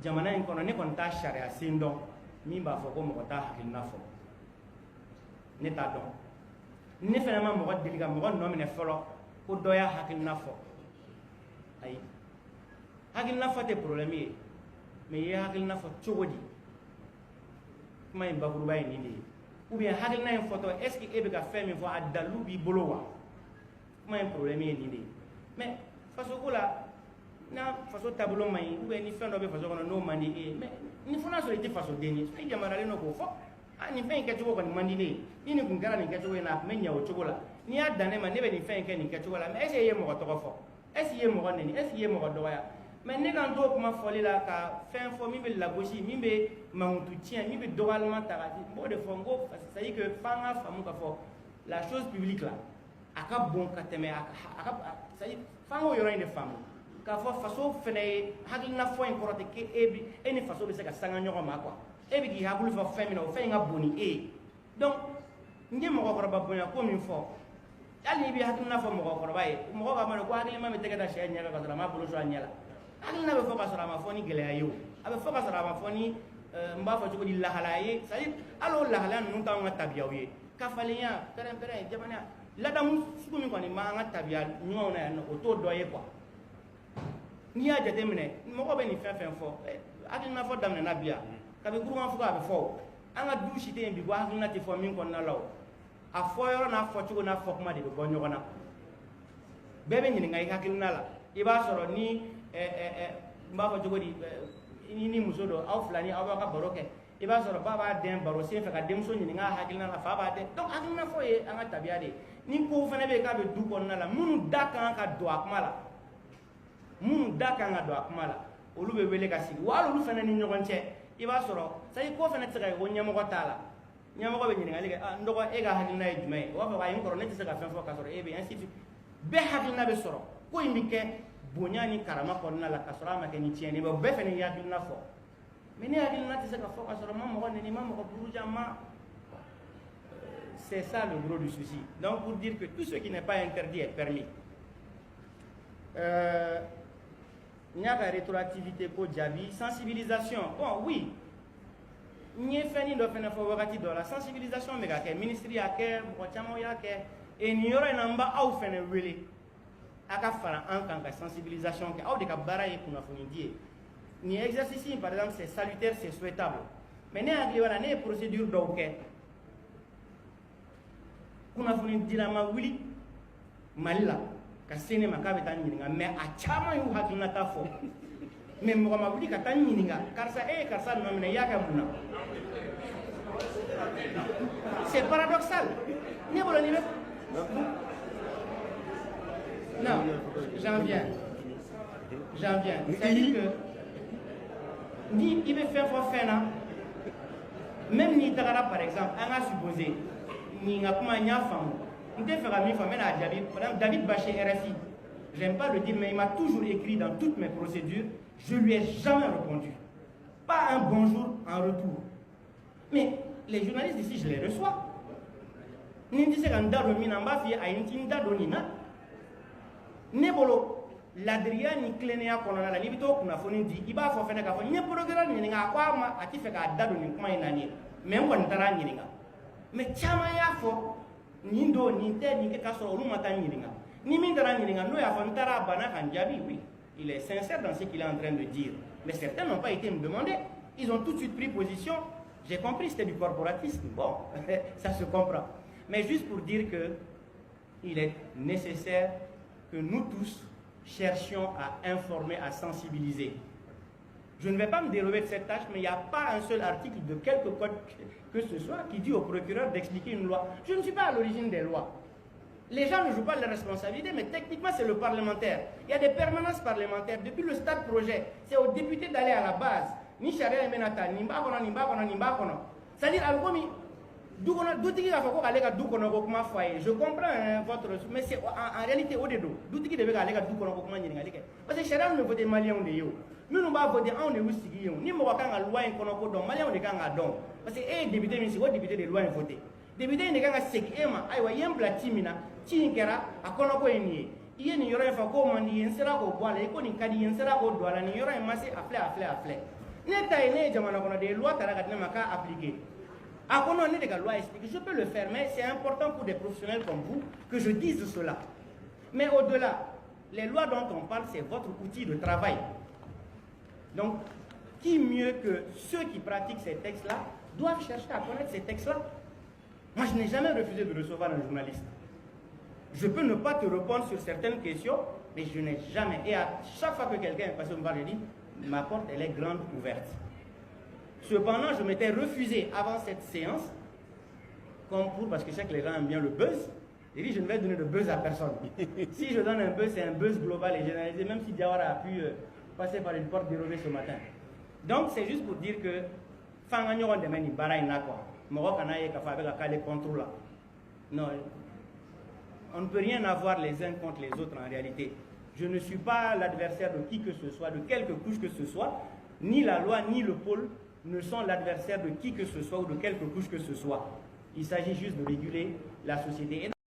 jamana in kono ne kon ta sharia sin don min b'a fɔ ko mɔgɔ t'a hakilina fɔ ne t'a dɔn ne fɛnɛ ma mɔgɔ deli ka mɔgɔ nɔ minɛ fɔlɔ ko dɔ y'a hakilina fɔ ayi hakilina fɔ tɛ problème ye mais i ye hakilina fɔ cogo di kuma in bakuruba ye nin de ye ou bien hakilina in fɔtɔ est ce que e bɛ ka fɛn min fɔ a dalilu b'i bolo wa kuma in problème ye nin de ye mais faso ko la na faso taabolo man ɲi ou bien ni fɛn dɔ bɛ faso kɔnɔ n'o man di e ye mais ni fo n'a sɔrɔ i tɛ fasoden ye i yamaruyalen don k'o fɔ nin fɛn in kɛcogo kɔni man di ne ye ni nin kun kɛra nin kɛcogo in na a kun bɛ ɲɛ o cogo la n'i y'a dan ne ma ne bɛ nin fɛn in kɛ nin kɛcogo la mais est ce que e ye mɔgɔ tɔgɔ fɔ est ce que i ye mɔgɔ nɛni est ce que i ye mɔgɔ dɔgɔya mais ne kan t'o kuma fɔli la ka fɛn fɔ min bɛ lagosi min bɛ mankutu tiɲɛ min bɛ dɔgɔyalima ta ka di n b'o de fɔ n ko c'est à dire que f'an ka faamu k'a fɔ la chose publique la a ka bon ka tɛmɛ c'est à dire f'an k'o yɔrɔ in de faamu k'a fɔ faso fɛnɛ ye hakilina fɔ in kɔrɔ tɛ k'e e ni faso bɛ se ka sanga ɲɔgɔn ma quoi e bɛ k'i hakili fɔ fɛn min na o fɛn in ka bon ni e ye donc n ye mɔgɔkɔrɔba bonya ko min fɔ hali n'i bɛ hakilina fɔ mɔgɔkɔrɔba ye mɔgɔ b'a ma ko hakilima bɛ tɛgɛ da sɛ ɲɛ kan ka sɔrɔ a m'a bolo sɔrɔ a ɲɛ la hakilina bɛ fɔ ka sɔrɔ a ma fɔ ni gɛlɛya ye o a bɛ fɔ ka sɔrɔ a ma fɔ ni n b'a fɔ cogo di lahalaya ye c'est à dire hali o lahalaya ninnu t'anw ka tabiyaw ye kafalenya pɛrɛn-pɛrɛn jamana ladamu sugu min kɔni b'an ka tabiya ɲumanw na yan nɔ o t'o dɔ ye quoi n'i y'a jateminɛ mɔgɔ bɛ nin fɛn fɛn fɔ hakilina fɔ daminɛna bi yan kabi gurukanfuga a bɛ fɔ o an ka du si tɛ yen bi ko hakilina tɛ fɔ min kɔnɔna la o a fɔ yɔrɔ n'a fɔcogo n'a fɔ kuma de bɛ bɔ ɲɔgɔn na bɛɛ bɛ ɲininka i hakilina la i b'a sɔrɔ ni n b'a fɔ cogo di i ni muso dɔ aw fila ni aw b'a ka baro kɛ i b'a sɔrɔ ba b'a den baro sen fɛ ka denmuso ɲininka a hakilina la fa b'a den donc hakilina fɔ ye an ka tabiya de ye ni ko fana bɛ yen k'a bɛ du kɔnɔna la minnu da kan ka don a kuma la minnu da kan ka don a kuma la olu bɛ wele ka sigi wa hali olu fana ni ɲɔgɔn cɛ i b'a sɔrɔ c'est à dire ko fana tɛ se ka kɛ ko ɲɛmɔgɔ t'a la ɲɛmɔgɔ bɛ ɲininkali kɛ n dɔgɔ e ka hakilina ye jumɛn ye o b'a fɔ ayi n kɔrɔ ne tɛ se ka fɛn fɔ k'a sɔrɔ e bɛ yen ainsi de suite bɛɛ hakilina bɛ sɔrɔ ko in bɛ kɛ bonya ni karama kɔnɔna la k'a sɔrɔ a ma kɛ ni tiɲɛni ye bɛɛ fana y'i hakilina fɔ mais ne hakilina tɛ se ka fɔ k'a sɔrɔ ma mɔgɔ nɛni ma mɔgɔ buruja ma c'est ça le gros du souci donc pour dire que tout ce qui n'est pas interdit est permis il n'y a pas de rétroactivité pour Djabi. Sensibilisation, bon oui. Il y a la sensibilisation, mais il ministre y a et il y a un bas au fin de wele. Aka fara en tant que sensibilisation, qui a des cabaraïs pour nous dire. Ni exercice, par exemple, c'est salutaire, c'est souhaitable. Mais il y a une procédure d'auquel. Kuna funi dire ma wili malila. Ka sene ma ka bɛ taa ɲininka mais a caman y'u hakilinata fɔ mais mɔgɔ ma wuli ka taa ɲininka karisa e ye karisa nɔ minɛ i y'a kɛ mun na c'est paradoxal ne bolo ni bɛ non j'en viens c'est-à-dire que ni i bɛ fɛn fɔ fɛn na même n'i tagara par exemple an ka supposer nin ka kuma n y'a faamu. David Baché RFI, j'aime pas le dire, mais il m'a toujours écrit dans toutes mes procédures, je lui ai jamais répondu. Pas un bonjour en retour. Mais les journalistes ici, je les reçois. Nebolo, l'Adrien ni clénéa kolona la libito kuna foni di iba fo fene ka fo nye programme ni nga kwa ma ati fe ka dado ni kuma ina ni mais on tara ni nga mais chama ya fo Nindo ninte ni ke kasoro olu mata nyiringa ni min dara nyiringa no ya fantara bana kan jabi oui il est sincère dans ce qu'il est en train de dire mais certains n'ont pas été me demander ils ont tout de suite pris position j'ai compris c'était du corporatisme bon ça se comprend mais juste pour dire que il est nécessaire que nous tous cherchions à informer à sensibiliser. Je ne vais pas me dérober de cette tâche, mais il n'y a pas un seul article de quelque code que ce soit qui dit au procureur d'expliquer une loi. Je ne suis pas à l'origine des lois. Les gens ne jouent pas leurs responsabilités, mais techniquement c'est le parlementaire. Il y a des permanences parlementaires. Depuis le stade projet, c'est aux députés d'aller à la base. Ni charia et menata, ni mbakono, ni mbakono, ni mbakono. C'est-à-dire, je comprends votre... Mais c'est en réalité au dedo. Parce que charia ne vote malien de yo. Nous ne pas voter en nous aussi. Ni moi quand la loi est qu'on a malien de quand a don. Parce que eh député mais c'est quoi député de loi voté. Député ne quand seki ema aywa yem platimina tinkera akono ko eni. Iye ni yoro fa ko mandi yensera ko bwala ko ni kadi yensera ko doala ni yoro masi afle. Des lois appliquées. Je peux le faire, mais c'est important pour des professionnels comme vous que je dise cela. Mais au-delà, les lois dont on parle, c'est votre outil de travail. Donc, qui mieux que ceux qui pratiquent ces textes-là doivent chercher à connaître ces textes-là. Moi, je n'ai jamais refusé de recevoir un journaliste. Je peux ne pas te répondre sur certaines questions, mais je n'ai jamais. Et à chaque fois que quelqu'un est passé au bar, je dis, ma porte, elle est grande ouverte. Cependant, je m'étais refusé avant cette séance, parce que je sais que les gens aiment bien le buzz. J'ai dit, je ne vais donner de buzz à personne. Si je donne un buzz, c'est un buzz global et généralisé, même si Diawara a pu passer par une porte dérobée ce matin. Donc, c'est juste pour dire que, non, on ne peut rien avoir les uns contre les autres en réalité. Je ne suis pas l'adversaire de qui que ce soit, de quelque couche que ce soit. Ni la loi, ni le pôle ne sont l'adversaire de qui que ce soit ou de quelque couche que ce soit. Il s'agit juste de réguler la société.